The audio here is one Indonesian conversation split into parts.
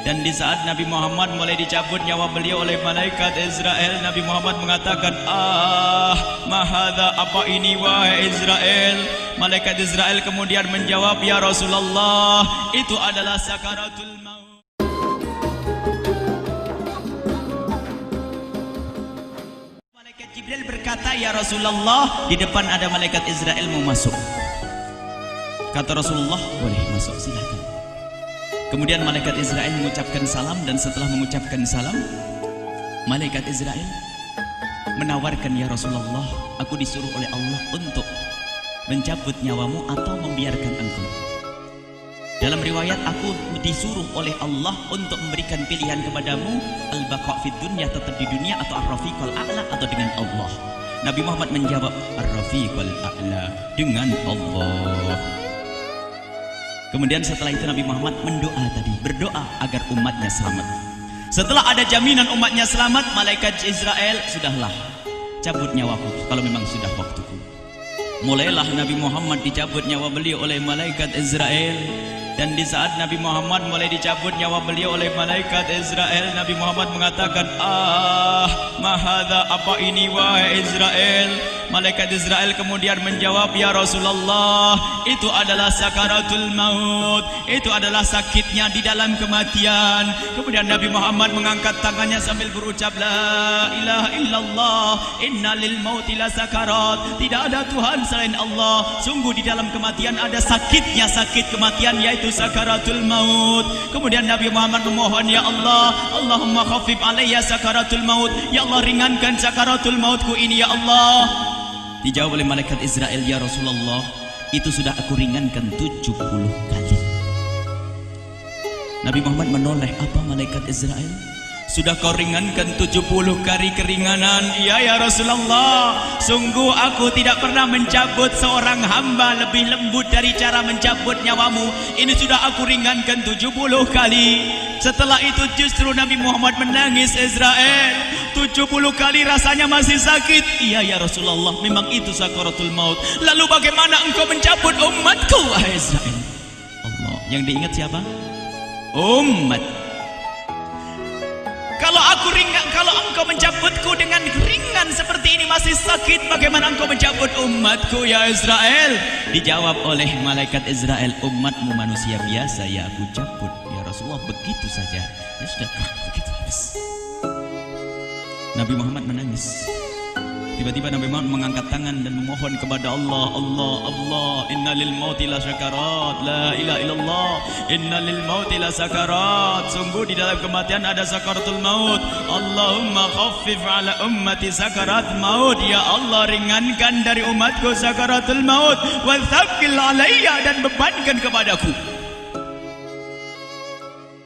Dan di saat Nabi Muhammad mulai dicabut nyawa beliau oleh malaikat Israel, Nabi Muhammad mengatakan, mahadha, apa ini wahai Israel? Malaikat Israel kemudian menjawab, ya Rasulullah, itu adalah sakaratul maut. Malaikat Jibril berkata, ya Rasulullah, di depan ada malaikat Israel mau masuk. Kata Rasulullah, boleh masuk, silakan. Kemudian malaikat Israel mengucapkan salam, dan setelah mengucapkan salam, malaikat Israel menawarkan, ya Rasulullah, aku disuruh oleh Allah untuk mencabut nyawamu atau membiarkan engkau. Dalam riwayat, aku disuruh oleh Allah untuk memberikan pilihan kepadamu, al-baqa' fid dunya, tetap di dunia, atau ar-rafiqul a'la, atau dengan Allah. Nabi Muhammad menjawab, ar-rafiqul a'la, dengan Allah. Kemudian setelah itu Nabi Muhammad berdoa agar umatnya selamat. Setelah ada jaminan umatnya selamat, malaikat Israel, sudahlah, cabut nyawaku kalau memang sudah waktuku. Mulailah Nabi Muhammad dicabut nyawa beliau oleh malaikat Israel. Dan di saat Nabi Muhammad mulai dicabut nyawa beliau oleh malaikat Israel, Nabi Muhammad mengatakan, mahadha, apa ini wahai Israel? Malaikat Israel kemudian menjawab, ya Rasulullah, itu adalah sakaratul maut, itu adalah sakitnya di dalam kematian. Kemudian Nabi Muhammad mengangkat tangannya sambil berucap, la ilaha illallah, inna lil mauti la sakarat, tidak ada Tuhan selain Allah, sungguh di dalam kematian ada sakitnya, sakit kematian, yaitu sakaratul maut. Kemudian Nabi Muhammad memohon, ya Allah, Allahumma khafif alayya sakaratul maut, ya Allah, ringankan sakaratul mautku ini, ya Allah. Dijawab oleh malaikat Israel, ya Rasulullah, itu sudah aku ringankan 70 kali. Nabi Muhammad menoleh, apa malaikat Israel? Sudah kau ringankan 70 kali keringanan? Iya ya Rasulullah, sungguh aku tidak pernah mencabut seorang hamba lebih lembut dari cara mencabut nyawamu. Ini sudah aku ringankan 70 kali. Setelah itu justru Nabi Muhammad menangis, Israel, 70 kali rasanya masih sakit. Iya ya Rasulullah, memang itu sakaratul maut. Lalu bagaimana engkau mencabut umatku, wahai Israel? Allah, yang diingat siapa? Umat. Kalau engkau mencabutku dengan ringan seperti ini masih sakit, bagaimana engkau mencabut umatku, ya Israel? Dijawab oleh malaikat Israel, umatmu manusia biasa, ya aku cabut, ya Rasulullah, begitu saja. Ya sudah, begitu habis. Nabi Muhammad menangis. Tiba-tiba Nabi Muhammad mengangkat tangan dan memohon kepada Allah, Allah, Allah, inna lil mauti la sakarat, la ilaha illallah, inna lil mauti la sakarat, sungguh di dalam kematian ada sakaratul maut. Allahumma khaffif ala ummati sakarat maut, ya Allah, ringankan dari umatku sakaratul maut, wa thaqqil alayya, dan bebankan kepadaku.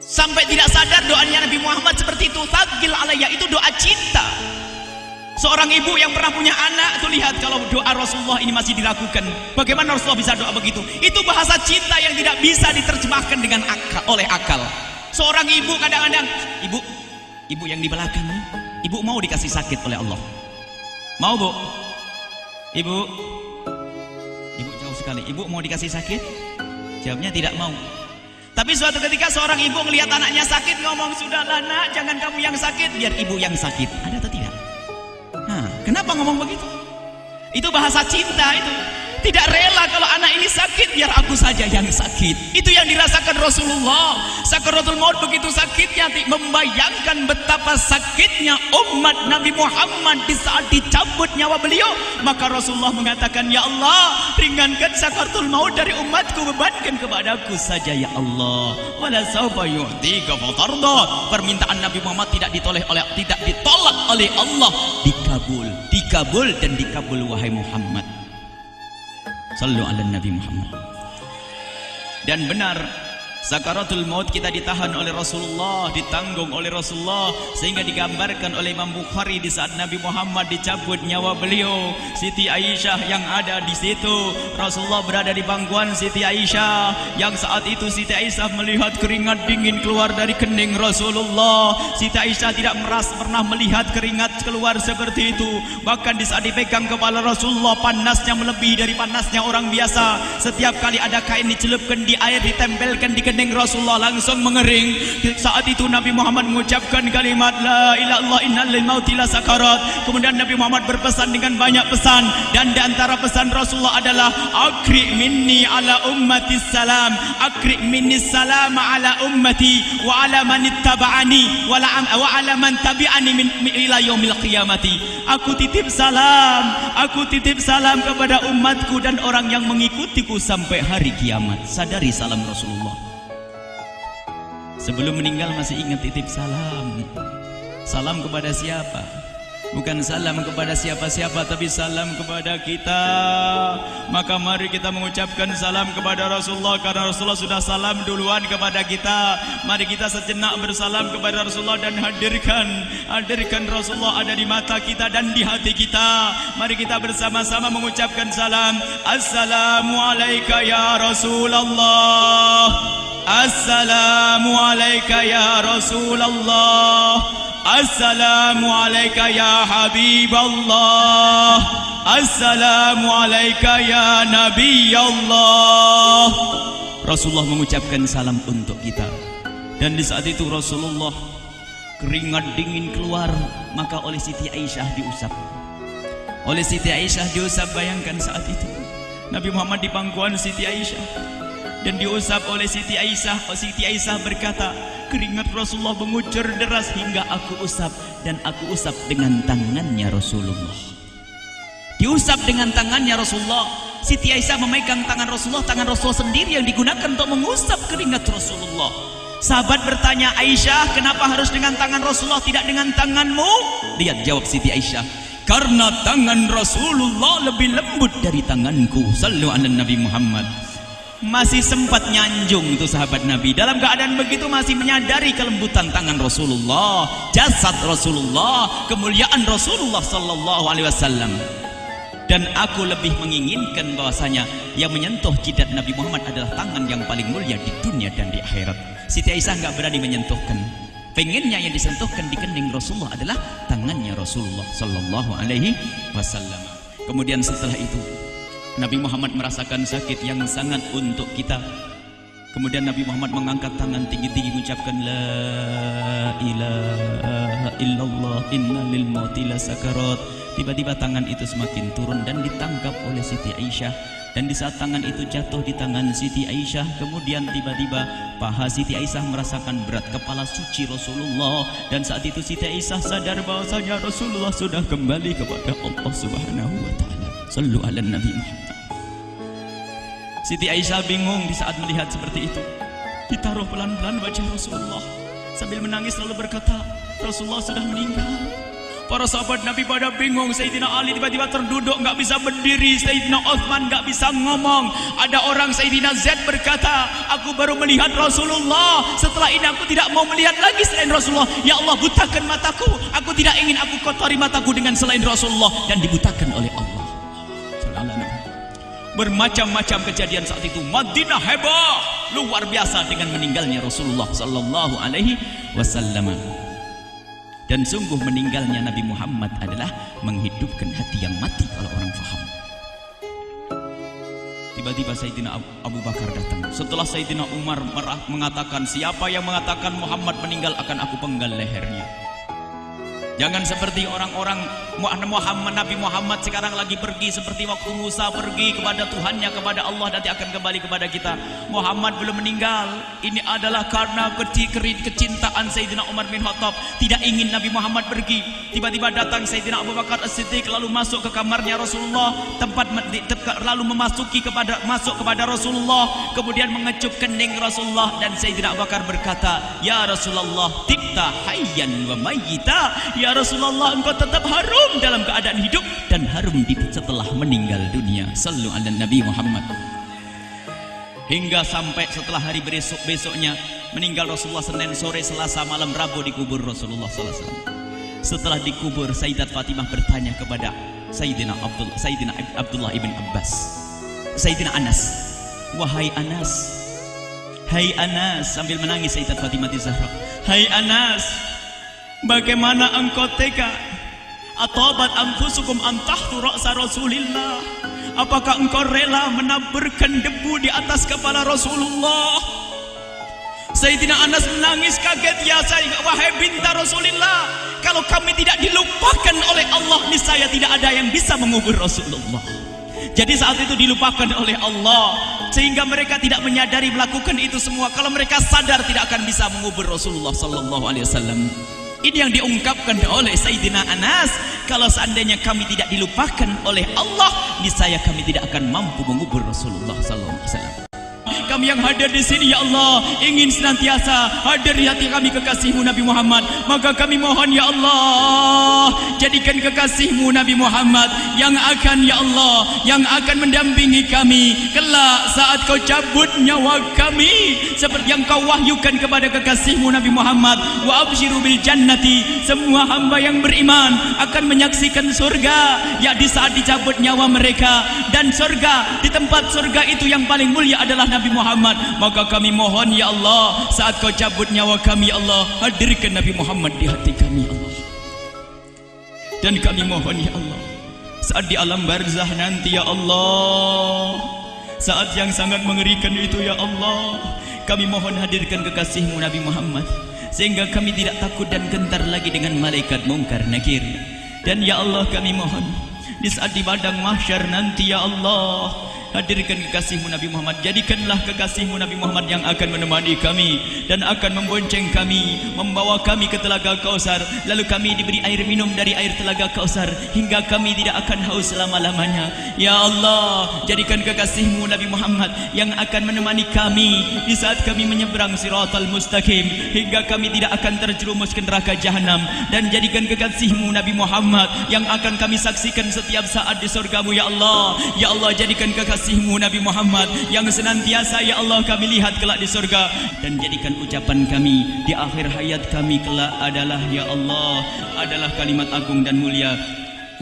Sampai tidak sadar doanya Nabi Muhammad seperti itu, thaqqil alayya, itu doa cinta. Seorang ibu yang pernah punya anak, tuh lihat kalau doa Rasulullah ini masih dilakukan. Bagaimana Rasulullah bisa doa begitu? Itu bahasa cinta yang tidak bisa diterjemahkan dengan oleh akal. Seorang ibu kadang-kadang, ibu yang di belakang nih, ibu mau dikasih sakit oleh Allah? Mau, Bu? Ibu jauh sekali. Ibu mau dikasih sakit? Jawabnya tidak mau. Tapi suatu ketika seorang ibu melihat anaknya sakit, ngomong, sudahlah nak, jangan kamu yang sakit, biar ibu yang sakit. Ada atau tidak? Kenapa ngomong begitu? Itu bahasa cinta itu. Tidak rela kalau anak ini sakit, biar aku saja yang sakit. Itu yang dirasakan Rasulullah. Sakaratul maut begitu sakitnya, membayangkan betapa sakitnya umat Nabi Muhammad di saat dicabut nyawa beliau. Maka Rasulullah mengatakan, ya Allah, ringankan sakaratul maut dari umatku, bebankan kepadaku saja, ya Allah. Wala sawfa yu'tika fatarda. Permintaan Nabi Muhammad tidak ditolak oleh Allah, dikabul dan dikabul, wahai Muhammad. Sallu ala Nabi Muhammad. Dan benar, sakaratul maut kita ditahan oleh Rasulullah, ditanggung oleh Rasulullah, sehingga digambarkan oleh Imam Bukhari di saat Nabi Muhammad dicabut nyawa beliau, Siti Aisyah yang ada di situ. Rasulullah berada di pangkuan Siti Aisyah, yang saat itu Siti Aisyah melihat keringat dingin keluar dari kening Rasulullah. Siti Aisyah tidak pernah melihat keringat keluar seperti itu. Bahkan di saat dipegang kepala Rasulullah, panasnya melebihi dari panasnya orang biasa. Setiap kali ada kain dicelupkan di air, ditempelkan di kening Rasulullah langsung mengering. Saat itu Nabi Muhammad mengucapkan kalimat la ilaha illallah innal lil mauti la sakarat. Kemudian Nabi Muhammad berpesan dengan banyak pesan, dan di antara pesan Rasulullah adalah akri minni ala ummati salam, akri minni salam ala ummati wa ala man ittaba'ani wa ala man tabi'ani min ila yaumil qiyamati. Aku titip salam kepada umatku dan orang yang mengikutiku sampai hari kiamat. Sadari salam Rasulullah. Sebelum meninggal masih ingat titip salam. Salam kepada siapa? Bukan salam kepada siapa-siapa, tapi salam kepada kita. Maka mari kita mengucapkan salam kepada Rasulullah, karena Rasulullah sudah salam duluan kepada kita. Mari kita sejenak bersalam kepada Rasulullah dan hadirkan Rasulullah ada di mata kita dan di hati kita. Mari kita bersama-sama mengucapkan salam. Assalamualaikum ya Rasulullah. Assalamualaikum ya Rasulullah. Assalamualaikum ya Habiballah. Assalamualaikum ya Nabi Allah. Rasulullah mengucapkan salam untuk kita. Dan di saat itu Rasulullah keringat dingin keluar, maka oleh Siti Aisyah diusap. Oleh Siti Aisyah diusap. Bayangkan saat itu Nabi Muhammad di pangkuan Siti Aisyah dan diusap oleh Siti Aisyah. Siti Aisyah berkata, keringat Rasulullah mengucur deras hingga aku usap, dan aku usap dengan tangannya Rasulullah. Diusap dengan tangannya Rasulullah. Siti Aisyah memegang tangan Rasulullah sendiri yang digunakan untuk mengusap keringat Rasulullah. Sahabat bertanya, Aisyah, kenapa harus dengan tangan Rasulullah tidak dengan tanganmu? Lihat jawab Siti Aisyah, karena tangan Rasulullah lebih lembut dari tanganku. Sallu ala Nabi Muhammad. Masih sempat nyanjung itu sahabat Nabi. Dalam keadaan begitu masih menyadari kelembutan tangan Rasulullah, jasad Rasulullah, kemuliaan Rasulullah sallallahu alaihi wasallam. Dan aku lebih menginginkan bahwasanya yang menyentuh jidat Nabi Muhammad adalah tangan yang paling mulia di dunia dan di akhirat. Siti Aisyah enggak berani menyentuhkan. Pengennya yang disentuhkan di kening Rasulullah adalah tangannya Rasulullah sallallahu alaihi wasallam. Kemudian setelah itu Nabi Muhammad merasakan sakit yang sangat untuk kita. Kemudian Nabi Muhammad mengangkat tangan tinggi-tinggi mengucapkan la ilaha illallah inna lil mauti la sakarat. Tiba-tiba tangan itu semakin turun dan ditangkap oleh Siti Aisyah. Dan di saat tangan itu jatuh di tangan Siti Aisyah, kemudian tiba-tiba paha Siti Aisyah merasakan berat kepala suci Rasulullah. Dan saat itu Siti Aisyah sadar bahwasanya Rasulullah sudah kembali kepada Allah Subhanahu wa taala. Sallu ala Nabi Muhammad. Siti Aisyah bingung di saat melihat seperti itu. Ditaruh pelan-pelan wajah Rasulullah sambil menangis lalu berkata, Rasulullah sudah meninggal. Para sahabat Nabi pada bingung. Sayyidina Ali tiba-tiba terduduk, nggak bisa berdiri. Sayyidina Uthman nggak bisa ngomong. Ada orang Sayyidina Zaid berkata, aku baru melihat Rasulullah. Setelah ini aku tidak mau melihat lagi selain Rasulullah. Ya Allah, butakan mataku. Aku tidak ingin aku kotori mataku dengan selain Rasulullah. Dan dibutakan oleh Allah. Bermacam-macam kejadian saat itu. Madinah heboh luar biasa dengan meninggalnya Rasulullah sallallahu alaihi wasallam. Dan sungguh meninggalnya Nabi Muhammad adalah menghidupkan hati yang mati kalau orang faham. Tiba-tiba Sayyidina Abu Bakar datang. Setelah Sayyidina Umar mengatakan, siapa yang mengatakan Muhammad meninggal akan aku penggal lehernya. Jangan seperti orang-orang Nabi Muhammad sekarang lagi pergi seperti waktu Musa pergi kepada Tuhannya, kepada Allah, nanti akan kembali kepada kita. Muhammad belum meninggal. Ini adalah karena kecintaan Sayyidina Umar bin Khattab, tidak ingin Nabi Muhammad pergi. Tiba-tiba datang Sayyidina Abu Bakar As-Siddiq lalu masuk ke kamarnya Rasulullah, lalu masuk kepada Rasulullah, kemudian mengecup kening Rasulullah. Dan Sayyidina Abu Bakar berkata, ya Rasulullah, tibta hayyan wa mayyita. Ya Rasulullah, engkau tetap harum dalam keadaan hidup dan harum setelah meninggal dunia. Sallu ala Nabi Muhammad. Hingga sampai setelah hari besoknya meninggal Rasulullah, Senin sore, Selasa malam, Rabu dikubur Rasulullah sallallahu alaihi wasallam. Setelah dikubur, Sayyidat Fatimah bertanya kepada Sayyidina Abdullah ibn Abbas, Sayyidina Anas, wahai Anas, hai Anas, sambil menangis Sayyidat Fatimah Zahra, hai Anas, bagaimana engkau tega? Atabat anfusukum an tahtu ra'sa Rasulillah. Apakah engkau rela menaburkan debu di atas kepala Rasulullah? Sayyidina Anas menangis kaget, ya wahai binta Rasulullah, kalau kami tidak dilupakan oleh Allah, niscaya tidak ada yang bisa mengubur Rasulullah. Jadi saat itu dilupakan oleh Allah, sehingga mereka tidak menyadari melakukan itu semua. Kalau mereka sadar, tidak akan bisa mengubur Rasulullah sallallahu alaihi wasallam. Ini yang diungkapkan oleh Sayyidina Anas, kalau seandainya kami tidak dilupakan oleh Allah, niscaya kami tidak akan mampu mengubur Rasulullah sallallahu alaihi wasallam. Kami yang hadir di sini, ya Allah, ingin senantiasa hadir di hati kami kekasih-Mu Nabi Muhammad. Maka kami mohon, ya Allah, jadikan kekasih-Mu Nabi Muhammad yang akan, ya Allah, yang akan mendampingi kami kelak saat Kau cabut nyawa kami, seperti yang Kau wahyukan kepada kekasih-Mu Nabi Muhammad. Wa absyiru bil jannati, semua hamba yang beriman akan menyaksikan surga, ya di saat dicabut nyawa mereka. Dan surga, di tempat surga itu yang paling mulia adalah Nabi Muhammad. Maka kami mohon, ya Allah, saat Kau cabut nyawa kami, ya Allah, hadirkan Nabi Muhammad di hati kami, ya Allah. Dan kami mohon, ya Allah, saat di alam barzah nanti, ya Allah, saat yang sangat mengerikan itu, ya Allah, kami mohon hadirkan kekasih-Mu Nabi Muhammad, sehingga kami tidak takut dan gentar lagi dengan malaikat mungkar nakir. Dan ya Allah, kami mohon di saat di padang mahsyar nanti, ya Allah, hadirkan kekasih-Mu Nabi Muhammad. Jadikanlah kekasih-Mu Nabi Muhammad yang akan menemani kami dan akan membonceng kami, membawa kami ke telaga Kausar. Lalu kami diberi air minum dari air telaga Kausar hingga kami tidak akan haus selama-lamanya. Ya Allah, jadikan kekasih-Mu Nabi Muhammad yang akan menemani kami di saat kami menyeberang Siratal Mustaqim hingga kami tidak akan terjerumus ke neraka Jahanam. Dan jadikan kekasih-Mu Nabi Muhammad yang akan kami saksikan setiap saat di surga-Mu, ya Allah. Ya Allah, jadikan kekasih-Mu Nabi Muhammad yang senantiasa, ya Allah, kami lihat kelak di surga. Dan jadikan ucapan kami di akhir hayat kami kelak adalah, ya Allah, adalah kalimat agung dan mulia,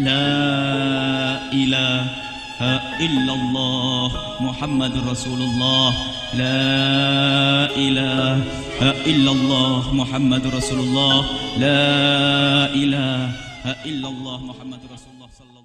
La ilaha illallah Muhammadur Rasulullah. La ilaha illallah Muhammadur Rasulullah. La ilaha illallah Muhammadur Rasulullah.